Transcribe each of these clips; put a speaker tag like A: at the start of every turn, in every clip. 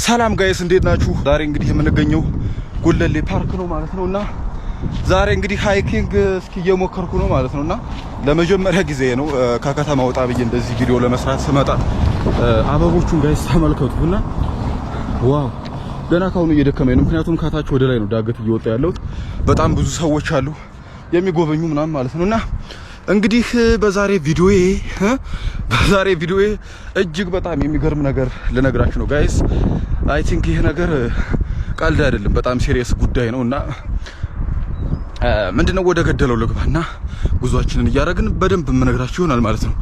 A: ሰላም ጋይስ እንዴት ናችሁ? ዛሬ እንግዲህ የምንገኘው ጉለሌ ፓርክ ነው ማለት ነውና ዛሬ እንግዲህ ሃይኪንግ እስኪ እየሞከርኩ ነው ማለት ነውና ለመጀመሪያ ጊዜ ነው ከከተማ ወጣ ብዬ እንደዚህ ቪዲዮ ለመስራት ስመጣ አበቦቹን ጋይስ ተመልከቱና ዋው ገና ካሁኑ እየደከመኝ ነው። ምክንያቱም ከታች ወደ ላይ ነው ዳገት እየወጣ ያለው። በጣም ብዙ ሰዎች አሉ የሚጎበኙ ምናምን ማለት ነውና እንግዲህ በዛሬ ቪዲዮዬ እጅግ በጣም የሚገርም ነገር ልነግራችሁ ነው ጋይስ። አይ ቲንክ ይሄ ነገር ቀልድ አይደለም፣ በጣም ሲሪየስ ጉዳይ ነውና ምንድነው ወደ ገደለው ልግባና ጉዟችንን እያደረግን በደንብ የምነግራችሁ ይሆናል ማለት ነው።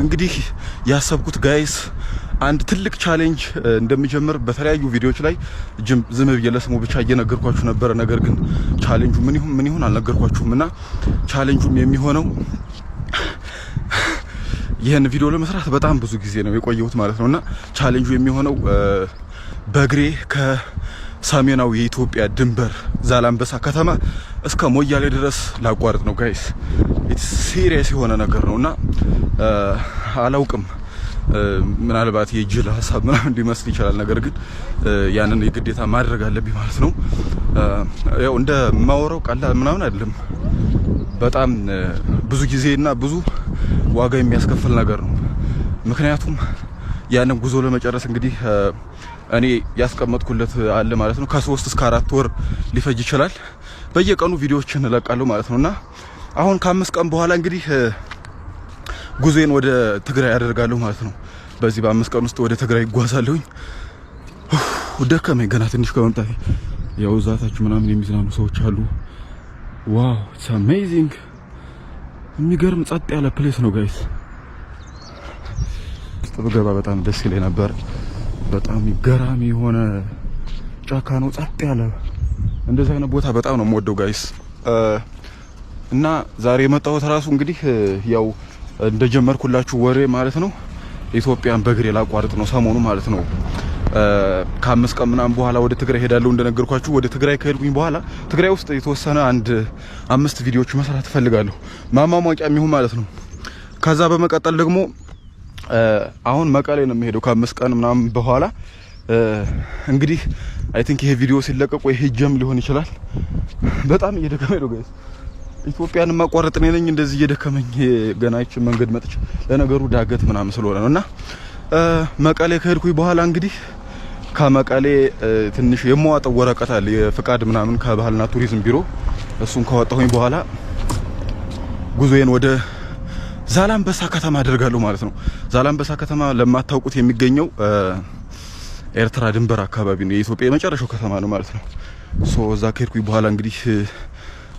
A: እንግዲህ ያሰብኩት ጋይስ አንድ ትልቅ ቻሌንጅ እንደሚጀምር በተለያዩ ቪዲዮዎች ላይ ዝም ብዬ ለስሙ ብቻ እየነገርኳችሁ ነበር። ነገር ግን ቻሌንጁ ምን ይሁን አልነገርኳችሁምና ቻሌንጁም የሚሆነው ይሄን ቪዲዮ ለመስራት በጣም ብዙ ጊዜ ነው የቆየሁት ማለት ነውና ቻሌንጁ የሚሆነው በእግሬ ከሰሜናዊ የኢትዮጵያ ድንበር ዛላምበሳ ከተማ እስከ ሞያሌ ድረስ ላቋርጥ ነው ጋይስ። ኢትስ ሲሪየስ የሆነ ነገር ነውና አላውቅም ምናልባት የጅል ሀሳብ ምናምን ሊመስል ይችላል። ነገር ግን ያንን የግዴታ ማድረግ አለብኝ ማለት ነው። ያው እንደ ማወራው ቀላል ምናምን አይደለም። በጣም ብዙ ጊዜና ብዙ ዋጋ የሚያስከፍል ነገር ነው። ምክንያቱም ያንን ጉዞ ለመጨረስ እንግዲህ እኔ ያስቀመጥኩለት አለ ማለት ነው። ከ3 እስከ 4 ወር ሊፈጅ ይችላል። በየቀኑ ቪዲዮዎችን እለቃለሁ ማለት ነውና አሁን ከ5 ቀን በኋላ እንግዲህ ጉዞዬን ወደ ትግራይ አደርጋለሁ ማለት ነው። በዚህ በ5 ቀን ውስጥ ወደ ትግራይ ይጓዛለሁኝ። ደከመኝ ገና ትንሽ ከመምጣቴ። ያው ዛታችሁ ምናምን የሚዝናኑ ሰዎች አሉ። ዋው ኢትስ አሜዚንግ። የሚገርም ጸጥ ያለ ፕሌስ ነው ጋይስ። ብገባ በጣም ደስ ይለኝ ነበር። በጣም ገራሚ የሆነ ጫካ ነው፣ ጸጥ ያለ። እንደዚህ አይነት ቦታ በጣም ነው የምወደው ጋይስ። እና ዛሬ የመጣሁት ራሱ እንግዲህ ያው እንደጀመርኩላችሁ ወሬ ማለት ነው ኢትዮጵያን በእግሬ ላቋርጥ ነው ሰሞኑ ማለት ነው። ከ5 ቀን ምናምን በኋላ ወደ ትግራይ ሄዳለሁ እንደነገርኳችሁ። ወደ ትግራይ ከሄድኩኝ በኋላ ትግራይ ውስጥ የተወሰነ 5 ቪዲዮዎች መስራት ፈልጋለሁ፣ ማማሟቂያ የሚሆን ማለት ነው። ከዛ በመቀጠል ደግሞ አሁን መቀሌ ነው የምሄደው ከ5 ቀን ምናምን በኋላ። እንግዲህ አይ ቲንክ ይሄ ቪዲዮ ሲለቀቅ ወይ ሄጀም ሊሆን ይችላል። በጣም እየደከመኝ ነው ጋይስ። ኢትዮጵያን ማቋረጥ ነኝ እንደዚህ እየደከመኝ ገና ይች መንገድ መጥቼ ለነገሩ ዳገት ምናምን ስለሆነ ነውና መቀሌ ከሄድኩኝ በኋላ እንግዲህ ከመቀሌ ትንሽ የማዋጣው ወረቀት አለ የፍቃድ ምናምን ከባህልና ቱሪዝም ቢሮ። እሱን ካወጣሁኝ በኋላ ጉዞዬን ወደ ዛላምበሳ ከተማ አደርጋለሁ ማለት ነው። ዛላምበሳ ከተማ ለማታውቁት የሚገኘው ኤርትራ ድንበር አካባቢ ነው። የኢትዮጵያ የመጨረሻው ከተማ ነው ማለት ነው። ሶ እዛ ከሄድኩኝ በኋላ እንግዲህ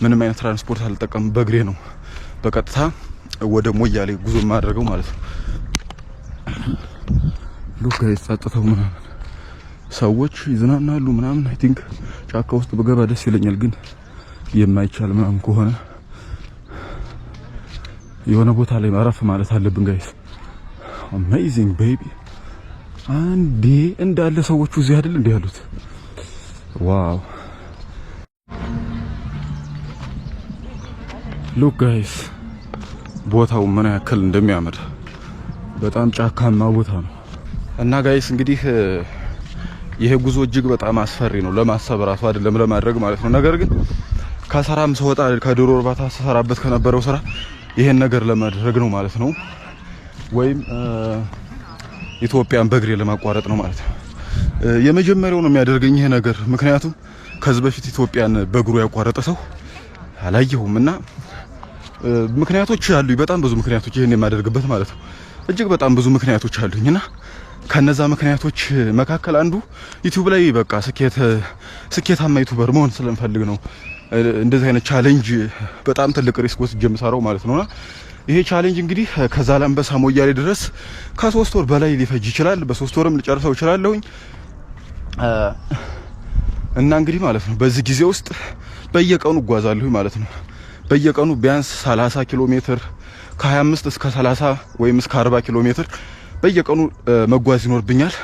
A: ምንም አይነት ትራንስፖርት አልጠቀምም፣ በእግሬ ነው በቀጥታ ወደ ሞያሌ ጉዞ ማድረገው ማለት ነው። ሉክ ጋይስ ጸጥታው ምናምን ሰዎች ይዝናናሉ ምናምን። አይ ቲንክ ጫካ ውስጥ በገባ ደስ ይለኛል፣ ግን የማይቻል ምናምን ከሆነ የሆነ ቦታ ላይ ማረፍ ማለት አለብን ጋይስ። አሜዚንግ ቤቢ። አንዴ እንዳለ ሰዎቹ እዚህ አይደል እንዴ ያሉት? ዋው ሉክ ጋይስ ቦታው ምን ያክል እንደሚያምር። በጣም ጫካማ ቦታ ነው እና ጋይስ እንግዲህ ይሄ ጉዞ እጅግ በጣም አስፈሪ ነው ለማሰብ ራሱ አይደለም ለማድረግ ማለት ነው። ነገር ግን ከሰራም ስወጣ ከዶሮ እርባታ ስሰራበት ከነበረው ስራ ይሄን ነገር ለማድረግ ነው ማለት ነው። ወይም ኢትዮጵያን በእግሬ ለማቋረጥ ነው ማለት ነው። የመጀመሪያው ነው የሚያደርገኝ ይሄ ነገር። ምክንያቱም ከዚህ በፊት ኢትዮጵያን በእግሩ ያቋረጠ ሰው አላየሁምና ምክንያቶች አሉኝ፣ በጣም ብዙ ምክንያቶች ይሄን የማደርግበት ማለት ነው። እጅግ በጣም ብዙ ምክንያቶች አሉኝና ከነዛ ምክንያቶች መካከል አንዱ ዩቲዩብ ላይ በቃ ስኬታማ ዩቲዩበር መሆን ስለምፈልግ ነው። እንደዚህ አይነት ቻሌንጅ በጣም ትልቅ ሪስክ ወስጄ የምሰራው ማለት ነውና ይሄ ቻሌንጅ እንግዲህ ከዛላምበሳ ሞያሌ ድረስ ከ3 ወር በላይ ሊፈጅ ይችላል። በ3 ወርም ልጨርሰው እችላለሁኝ። እና እንግዲህ ማለት ነው በዚህ ጊዜ ውስጥ በየቀኑ እጓዛለሁ ማለት ነው። በየቀኑ ቢያንስ 30 ኪሎ ሜትር ከ25 እስከ 30 ወይም እስከ 40 ኪሎ ሜትር በየቀኑ መጓዝ ይኖርብኛል።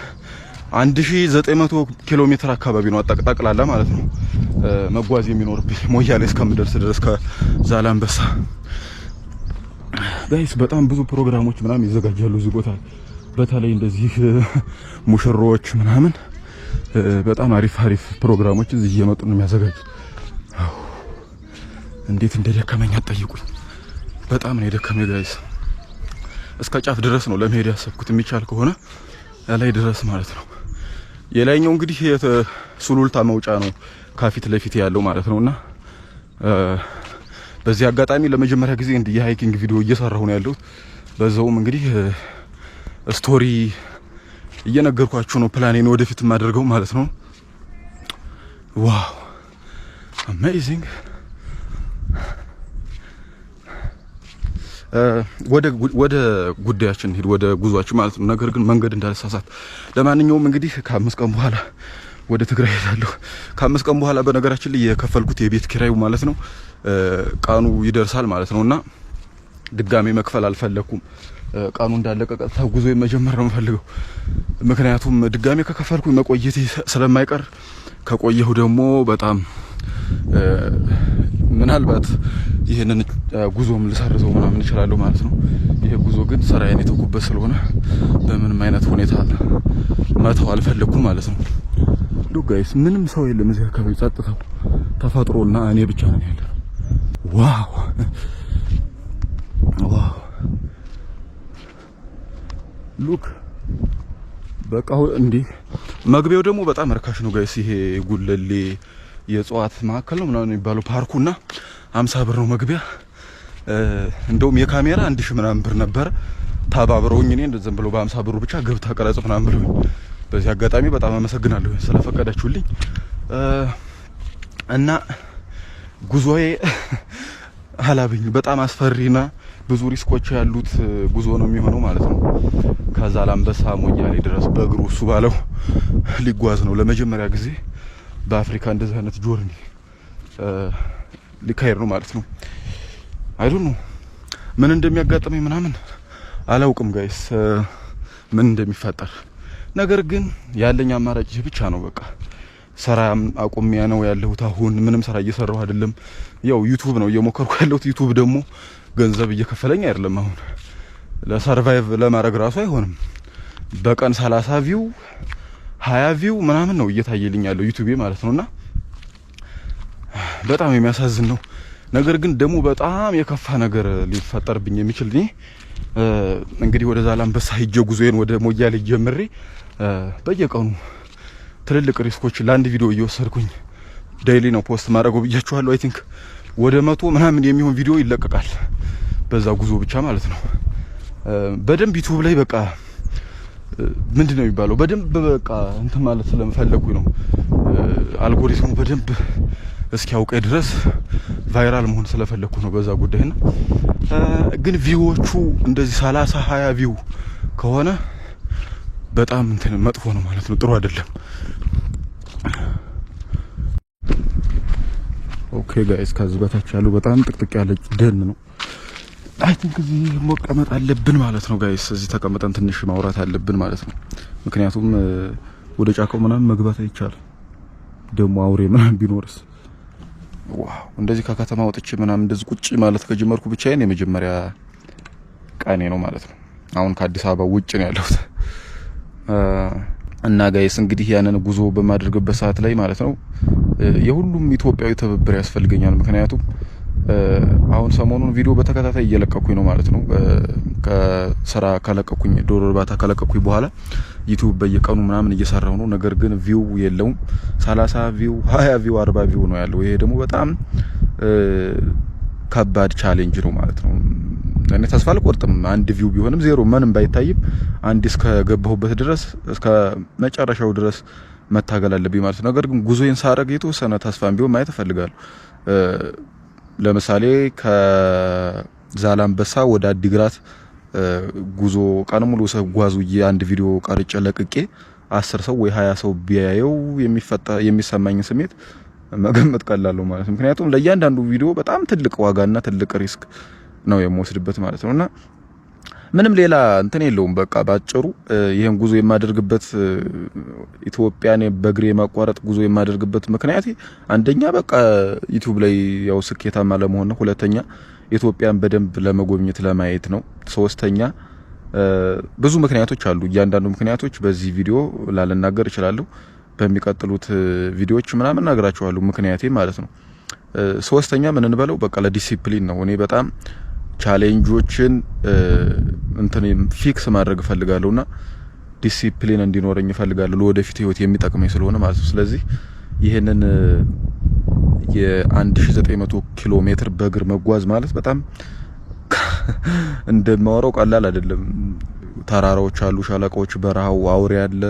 A: 1900 ኪሎ ሜትር አካባቢ ነው ጠቅላላ ማለት ነው መጓዝ የሚኖርብኝ ሞያሌ እስከምደርስ ድረስ ከዛላምበሳ። ጋይስ በጣም ብዙ ፕሮግራሞች ምናምን ይዘጋጃሉ እዚህ ቦታ። በተለይ እንደዚህ ሙሽሮች ምናምን በጣም አሪፍ ፕሮግራሞች እዚህ እየመጡ ነው የሚያዘጋጁት። እንዴት እንደደከመኝ አትጠይቁኝ። በጣም ነው የደከመኝ ጋይስ። እስከ ጫፍ ድረስ ነው ለመሄድ ያሰብኩት፣ የሚቻል ከሆነ ላይ ድረስ ማለት ነው። የላይኛው እንግዲህ ሱሉልታ መውጫ ነው ከፊት ለፊት ያለው ማለት ነውና በዚህ አጋጣሚ ለመጀመሪያ ጊዜ እንዲህ የሃይኪንግ ቪዲዮ እየሰራሁ ነው ያለሁት። በዛውም እንግዲህ ስቶሪ እየነገርኳችሁ ነው ፕላኔን ወደፊት ማድረገው ማለት ነው። ዋው አሜዚንግ። ወደ ጉዳያችን ሄድ፣ ወደ ጉዟችን ማለት ነው። ነገር ግን መንገድ እንዳልሳሳት። ለማንኛውም እንግዲህ ከ5 ቀን በኋላ ወደ ትግራይ ሄዳለሁ። ከ5 ቀን በኋላ በነገራችን ላይ የከፈልኩት የቤት ኪራዩ ማለት ነው ቀኑ ይደርሳል ማለት ነውና ድጋሜ መክፈል አልፈለኩም። ቀኑ እንዳለቀ ቀጥታ ጉዞ መጀመር ነው የምፈልገው። ምክንያቱም ድጋሜ ከከፈልኩኝ መቆየቴ ስለማይቀር ከቆየሁ ደግሞ በጣም ምናልባት ይሄንን ጉዞም ልሰርዘው ምናምን እችላለሁ ማለት ነው። ይሄ ጉዞ ግን ስራዬን የተኩበት ስለሆነ በምንም አይነት ሁኔታ መተው አልፈለኩም ማለት ነው። ሉ ጋይስ ምንም ሰው የለም እዚህ አካባቢ፣ ጸጥታው ተፈጥሮና እኔ ብቻ ነኝ ያለው። ዋው ዋው ሉክ በቃ እንዴ! መግቢያው ደግሞ በጣም ርካሽ ነው ጋይስ። ይሄ ጉለሌ የእጽዋት ማዕከል ነው ምናምን የሚባለው ፓርኩና 50 ብር ነው መግቢያ። እንደውም የካሜራ 1000 ምናምን ብር ነበር። ተባብረውኝ እኔ እንደዚህ ብለው በ50 ብሩ ብቻ ገብታ ቀረጽ ምናምን ብለው፣ በዚህ አጋጣሚ በጣም አመሰግናለሁ ስለፈቀዳችሁልኝ። እና ጉዞዬ አላብኝ በጣም አስፈሪና ብዙ ሪስኮች ያሉት ጉዞ ነው የሚሆነው ማለት ነው። ከዛላምበሳ ሞያሌ ድረስ በእግሩ እሱ ባለው ሊጓዝ ነው። ለመጀመሪያ ጊዜ በአፍሪካ እንደዚህ አይነት ጆርኒ ሊካሄድ ነው ማለት ነው። አይ ዶንት ኖ ምን እንደሚያጋጥመኝ ምናምን አላውቅም ጋይስ፣ ምን እንደሚፈጠር። ነገር ግን ያለኝ አማራጭ ብቻ ነው በቃ። ስራም አቁሚያ ነው ያለሁት አሁን። ምንም ስራ እየሰራሁ አይደለም። ያው ዩቲዩብ ነው እየሞከርኩ ያለሁት። ዩቲዩብ ደግሞ ገንዘብ እየከፈለኝ አይደለም አሁን። ለሰርቫይቭ ለማድረግ ራሱ አይሆንም። በቀን 30 ቪው 20 ቪው ምናምን ነው እየታየልኝ ያለው ዩቲዩብ ማለት ነውና በጣም የሚያሳዝን ነው። ነገር ግን ደግሞ በጣም የከፋ ነገር ሊፈጠርብኝ የሚችል እኔ እንግዲህ ወደ ዛላምበሳ ሂጄ ጉዞዬን ወደ ሞያሌ ጀምሬ በየቀኑ ትልልቅ ሪስኮች ለአንድ ቪዲዮ እየወሰድኩኝ ዴይሊ ነው ፖስት ማድረገው ብያችኋለሁ። አይ ቲንክ ወደ 100 ምናምን የሚሆን ቪዲዮ ይለቀቃል በዛ ጉዞ ብቻ ማለት ነው። በደንብ ዩቲዩብ ላይ በቃ ምንድነው የሚባለው በደንብ በቃ እንትን ማለት ስለምፈልኩኝ ነው። አልጎሪዝሙ በደንብ እስኪያውቀኝ ድረስ ቫይራል መሆን ስለፈለኩ ነው በዛ ጉዳይና ግን ቪውዎቹ እንደዚህ 30 20 ቪው ከሆነ በጣም እንትን መጥፎ ነው ማለት ነው። ጥሩ አይደለም። ኦኬ ጋይስ፣ ከዚህ በታች ያለው በጣም ጥቅጥቅ ያለ ደን ነው። አይ ቲንክ እዚህ መቀመጥ አለብን ማለት ነው ጋይስ። እዚህ ተቀምጠን ትንሽ ማውራት አለብን ማለት ነው። ምክንያቱም ወደ ጫካው ምናምን መግባት አይቻልም። ደግሞ አውሬ ምናምን ቢኖርስ? ዋው! እንደዚህ ከከተማ ወጥቼ ምናምን እንደዚህ ቁጭ ማለት ከጀመርኩ ብቻዬን የመጀመሪያ ቀኔ ነው ማለት ነው። አሁን ከአዲስ አበባ ውጭ ነው ያለሁት እና ጋይስ እንግዲህ ያንን ጉዞ በማድረግበት ሰዓት ላይ ማለት ነው የሁሉም ኢትዮጵያዊ ትብብር ያስፈልገኛል። ምክንያቱም አሁን ሰሞኑን ቪዲዮ በተከታታይ እየለቀኩኝ ነው ማለት ነው። ከስራ ከለቀኩኝ ዶሮ እርባታ ከለቀኩኝ በኋላ ዩቲዩብ በየቀኑ ምናምን እየሰራው ነው። ነገር ግን ቪው የለውም። 30 ቪው 20 ቪው 40 ቪው ነው ያለው። ይሄ ደግሞ በጣም ከባድ ቻሌንጅ ነው ማለት ነው። እኔ ተስፋ አልቆርጥም። አንድ ቪው ቢሆንም ዜሮ ምንም ባይታይም አንድ እስከ ገባሁበት ድረስ እስከ መጨረሻው ድረስ መታገል አለብኝ ማለት ነው። ነገር ግን ጉዞዬን ሳረግ የተወሰነ ተስፋም ቢሆን ማየት እፈልጋለሁ። ለምሳሌ ከዛላምበሳ ወደ አዲግራት ጉዞ ቀን ሙሉ ሰጓዙ አንድ ቪዲዮ ቀርጬ ለቅቄ 10 ሰው ወይ 20 ሰው ቢያየው የሚሰማኝ ስሜት መገመት ቀላል ነው ማለት ነው። ምክንያቱም ለእያንዳንዱ ቪዲዮ በጣም ትልቅ ዋጋና ትልቅ ሪስክ ነው የምወስድበት ማለት ነውና ምንም ሌላ እንትን የለውም። በቃ ባጭሩ ይሄን ጉዞ የማደርግበት ኢትዮጵያን በእግሬ ማቋረጥ ጉዞ የማደርግበት ምክንያት አንደኛ በቃ ዩቲዩብ ላይ ያው ስኬታማ ለመሆን ነው። ሁለተኛ ኢትዮጵያን በደንብ ለመጎብኘት ለማየት ነው። ሶስተኛ ብዙ ምክንያቶች አሉ። እያንዳንዱ ምክንያቶች በዚህ ቪዲዮ ላልናገር እችላለሁ። በሚቀጥሉት ቪዲዮዎች ምናምን እናገራችኋለሁ ምክንያቴ ማለት ነው። ሶስተኛ ምን እንበለው በቃ ለዲሲፕሊን ነው። እኔ በጣም ቻሌንጆችን እንትን ፊክስ ማድረግ እፈልጋለሁና ዲሲፕሊን እንዲኖረኝ እፈልጋለሁ ለወደፊት ህይወት የሚጠቅመኝ ስለሆነ ማለት ነው። ስለዚህ ይሄንን የ1900 ኪሎ ሜትር በእግር መጓዝ ማለት በጣም እንደማወራው ቀላል አይደለም። ተራራዎች አሉ፣ ሸለቆዎች፣ በረሃው፣ አውሬ አለ፣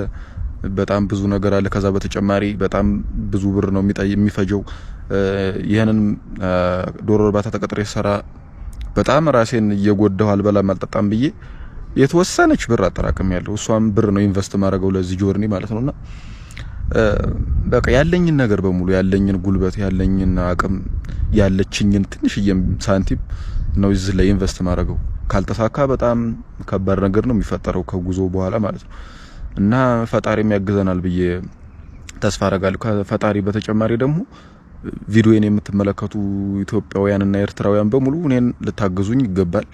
A: በጣም ብዙ ነገር አለ። ከዛ በተጨማሪ በጣም ብዙ ብር ነው የሚፈጀው። ይሄንን ዶሮ እርባታ ተቀጥሬ ሰራ በጣም ራሴን እየጎዳሁ አልበላም አልጠጣም ብዬ የተወሰነች ብር አጠራቅም ያለው እሷም ብር ነው ኢንቨስት ማድረገው ለዚህ ጆርኒ ማለት ነውና በቃ ያለኝን ነገር በሙሉ ያለኝን ጉልበት ያለኝን አቅም ያለችኝን ትንሽዬም ሳንቲም ነው እዚህ ላይ ኢንቨስት ማድረገው። ካልተሳካ በጣም ከባድ ነገር ነው የሚፈጠረው ከጉዞ በኋላ ማለት ነው። እና ፈጣሪም ያግዘናል ብዬ ተስፋ አረጋለሁ። ከፈጣሪ በተጨማሪ ደግሞ ቪዲዮዬን የምትመለከቱ ኢትዮጵያውያንና ኤርትራውያን በሙሉ እኔን ልታግዙኝ ይገባል።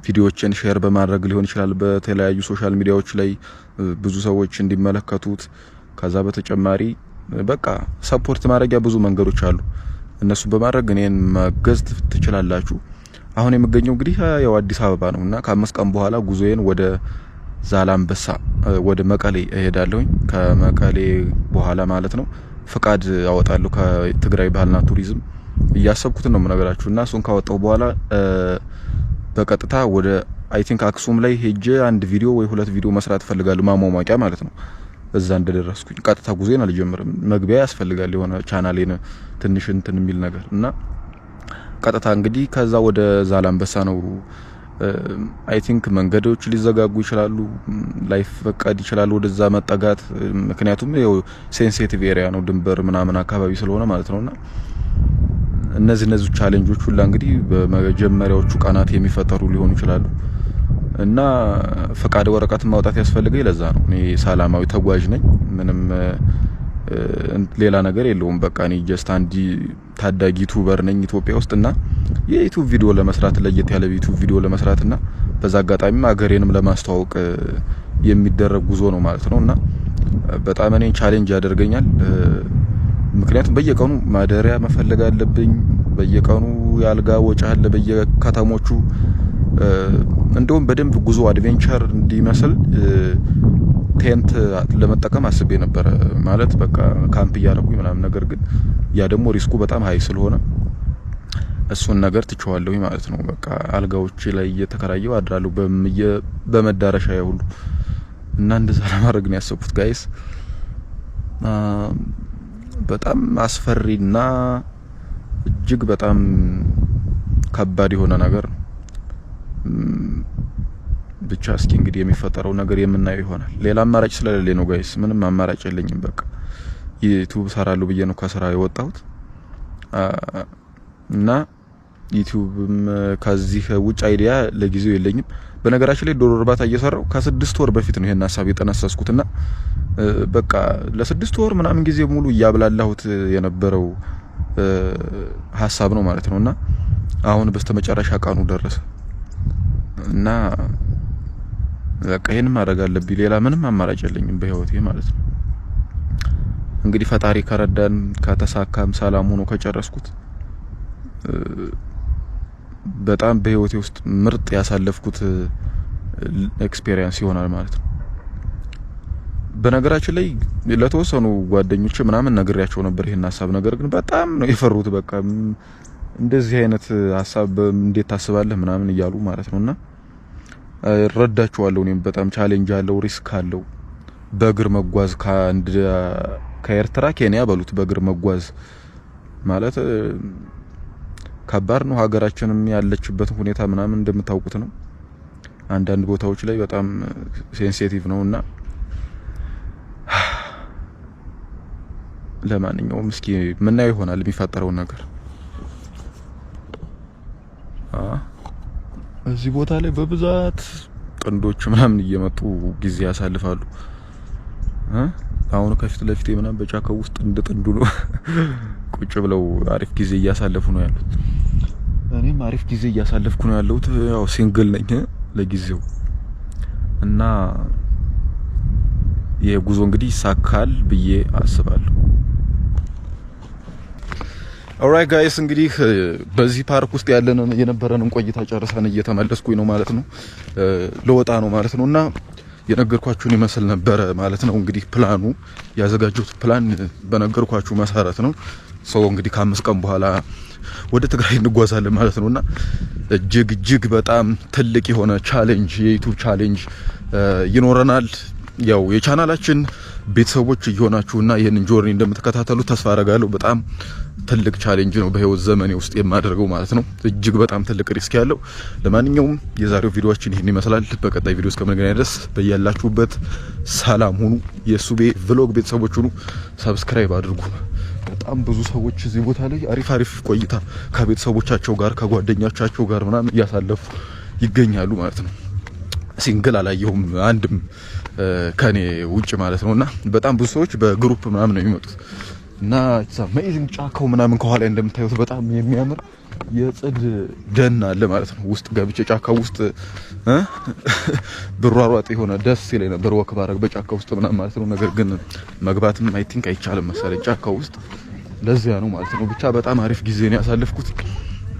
A: ቪዲዮዎችን ሼር በማድረግ ሊሆን ይችላል፣ በተለያዩ ሶሻል ሚዲያዎች ላይ ብዙ ሰዎች እንዲመለከቱት። ከዛ በተጨማሪ በቃ ሰፖርት ማድረጊያ ብዙ መንገዶች አሉ። እነሱ በማድረግ እኔን ማገዝ ትችላላችሁ። አሁን የምገኘው እንግዲህ ያው አዲስ አበባ ነውና ከ5 ቀን በኋላ ጉዞዬን ወደ ዛላምበሳ ወደ መቀሌ እሄዳለሁኝ። ከመቀሌ በኋላ ማለት ነው ፍቃድ አወጣለሁ ከትግራይ ባህልና ቱሪዝም። እያሰብኩት ነው የምነግራችሁና እሱን ካወጣው በኋላ በቀጥታ ወደ አይ ቲንክ አክሱም ላይ ሄጄ አንድ ቪዲዮ ወይ 2 ቪዲዮ መስራት ፈልጋለሁ፣ ማሟሟቂያ ማለት ነው። እዛ እንደደረስኩኝ ቀጥታ ጉዞዬን አልጀምርም። መግቢያ ያስፈልጋል የሆነ ቻናሌን ትንሽ እንትን የሚል ነገር እና ቀጥታ እንግዲህ ከዛ ወደ ዛላምበሳ ነው። አይ ቲንክ መንገዶች ሊዘጋጉ ይችላሉ፣ ላይፈቀድ ይችላል ወደዛ መጠጋት። ምክንያቱም ያው ሴንሲቲቭ ኤሪያ ነው ድንበር ምናምን አካባቢ ስለሆነ ማለት ነውና እነዚህ ቻሌንጆች ሁላ እንግዲህ በመጀመሪያዎቹ ቀናት የሚፈጠሩ ሊሆኑ ይችላሉ እና ፈቃድ ወረቀት ማውጣት ያስፈልገኝ ለዛ ነው። እኔ ሰላማዊ ተጓዥ ነኝ፣ ምንም ሌላ ነገር የለውም። በቃ እኔ ጀስት አንዲ ታዳጊ ዩቲዩበር ነኝ ኢትዮጵያ ውስጥና የዩቲዩብ ቪዲዮ ለመስራት ለየት ያለ ዩቲዩብ ቪዲዮ ለመስራትና በዛ አጋጣሚ ሀገሬንም ለማስተዋወቅ የሚደረግ ጉዞ ነው ማለት ነውና በጣም እኔ ቻሌንጅ ያደርገኛል። ምክንያቱም በየቀኑ ማደሪያ መፈለግ አለብኝ፣ በየቀኑ ያልጋ ወጪ አለ በየከተሞቹ። እንደውም በደንብ ጉዞ አድቬንቸር እንዲመስል ቴንት ለመጠቀም አስቤ ነበር ማለት በቃ ካምፕ እያደረኩኝ ምናምን። ነገር ግን ያ ደግሞ ሪስኩ በጣም ሀይ ስለሆነ እሱን ነገር ትቸዋለሁኝ ማለት ነው። በቃ አልጋዎች ላይ እየተከራየው አድራለሁ በመዳረሻ ሁሉ እና እንደዛ ለማድረግ ነው ያሰብኩት ጋይስ። በጣም አስፈሪና እጅግ በጣም ከባድ የሆነ ነገር ነው። ብቻ እስኪ እንግዲህ የሚፈጠረው ነገር የምናየው ይሆናል። ሌላ አማራጭ ስለሌለ ነው ጋይስ፣ ምንም አማራጭ የለኝም። በቃ ዩቲዩብ ሰራለሁ ብዬ ነው ከስራ የወጣሁት እና ዩቲዩብም ከዚህ ውጭ አይዲያ ለጊዜው የለኝም። በነገራችን ላይ ዶሮ እርባታ እየሰራው ከ6 ወር በፊት ነው ይሄን ሐሳብ የጠነሰስኩትና በቃ ለ6 ወር ምናምን ጊዜ ሙሉ እያብላላሁት የነበረው ሐሳብ ነው ማለት ነውና አሁን በስተመጨረሻ ቀኑ ደረሰ እና በቃ ይሄን ማድረግ አለብኝ። ሌላ ምንም አማራጭ የለኝም በህይወቴ ማለት ነው። እንግዲህ ፈጣሪ ከረዳን ከተሳካም ሰላም ሆኖ ከጨረስኩት በጣም በህይወቴ ውስጥ ምርጥ ያሳለፍኩት ኤክስፒሪየንስ ይሆናል ማለት ነው። በነገራችን ላይ ለተወሰኑ ጓደኞቼ ምናምን ነግሬያቸው ነበር ይሄን ሐሳብ። ነገር ግን በጣም ነው የፈሩት። በቃ እንደዚህ አይነት ሐሳብ እንዴት ታስባለህ ምናምን እያሉ ማለት ነውና ረዳቸዋለሁ። እኔም በጣም ቻሌንጅ አለው፣ ሪስክ አለው። በእግር መጓዝ ከኤርትራ ኬንያ በሉት በእግር መጓዝ ማለት ከባድ ነው። ሀገራችንም ያለችበት ሁኔታ ምናምን እንደምታውቁት ነው። አንዳንድ ቦታዎች ላይ በጣም ሴንሲቲቭ ነውና ለማንኛውም እስኪ ምናየው ይሆናል የሚፈጠረው ነገር። እዚህ ቦታ ላይ በብዛት ጥንዶች ምናምን እየመጡ ጊዜ ያሳልፋሉ። አሁን ከፊት ለፊቴ ምናምን በጫካው ውስጥ እንደ ጥንዱ ነው ቁጭ ብለው አሪፍ ጊዜ እያሳለፉ ነው ያሉት። እኔም አሪፍ ጊዜ እያሳለፍኩ ነው ያለሁት። ያው ሲንግል ነኝ ለጊዜው እና የጉዞ እንግዲህ ይሳካል ብዬ አስባለሁ። ኦልራይት ጋይስ እንግዲህ በዚህ ፓርክ ውስጥ የነበረንን ቆይታ ጨርሰን እየተመለስኩኝ ነው ማለት ነው። ለወጣ ነው ማለት ነውና የነገርኳችሁን ይመስል ነበረ ማለት ነው። እንግዲህ ፕላኑ ያዘጋጀሁት ፕላን በነገርኳችሁ መሰረት ነው። ሰው እንግዲህ ከ5 ቀን በኋላ ወደ ትግራይ እንጓዛለን ማለት ነውና እጅግ በጣም ትልቅ የሆነ ቻሌንጅ የዩቲዩብ ቻሌንጅ ይኖረናል። ያው የቻናላችን ቤተሰቦች እየሆናችሁና ይሄንን ጆርኒ እንደምትከታተሉ ተስፋ አደርጋለሁ። በጣም ትልቅ ቻሌንጅ ነው በህይወት ዘመኔ ውስጥ የማደርገው ማለት ነው። እጅግ በጣም ትልቅ ሪስክ ያለው። ለማንኛውም የዛሬው ቪዲዮአችን ይሄን ይመስላል። በቀጣይ ቪዲዮ እስከምንገናኝ ድረስ በያላችሁበት ሰላም ሁኑ። የሱቤ ቭሎግ ቤተሰቦች ሁኑ። ሰብስክራይብ አድርጉ። በጣም ብዙ ሰዎች እዚህ ቦታ ላይ አሪፍ ቆይታ ከቤተሰቦቻቸው ጋር ከጓደኞቻቸው ጋር ምናምን እያሳለፉ ይገኛሉ ማለት ነው። ሲንግል አላየሁም አንድም ከኔ ውጭ ማለት ነውና በጣም ብዙ ሰዎች በግሩፕ ምናምን ነው የሚመጡት እና አሜዚንግ ጫካው ምናምን ከኋላ እንደምታዩት በጣም የሚያምር የጽድ ደን አለ ማለት ነው። ውስጥ ገብቼ ጫካው ውስጥ ብሯሯጥ የሆነ ደስ ይለኝ ነበር ወክ ባረግ በጫካ ውስጥ ምናምን ማለት ነው። ነገር ግን መግባትም አይ ቲንክ አይቻልም መሰለኝ ጫካው ውስጥ ለዚያ ነው ማለት ነው። ብቻ በጣም አሪፍ ጊዜ ነው ያሳለፍኩት።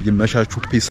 A: ይመሻችሁ። ፒስ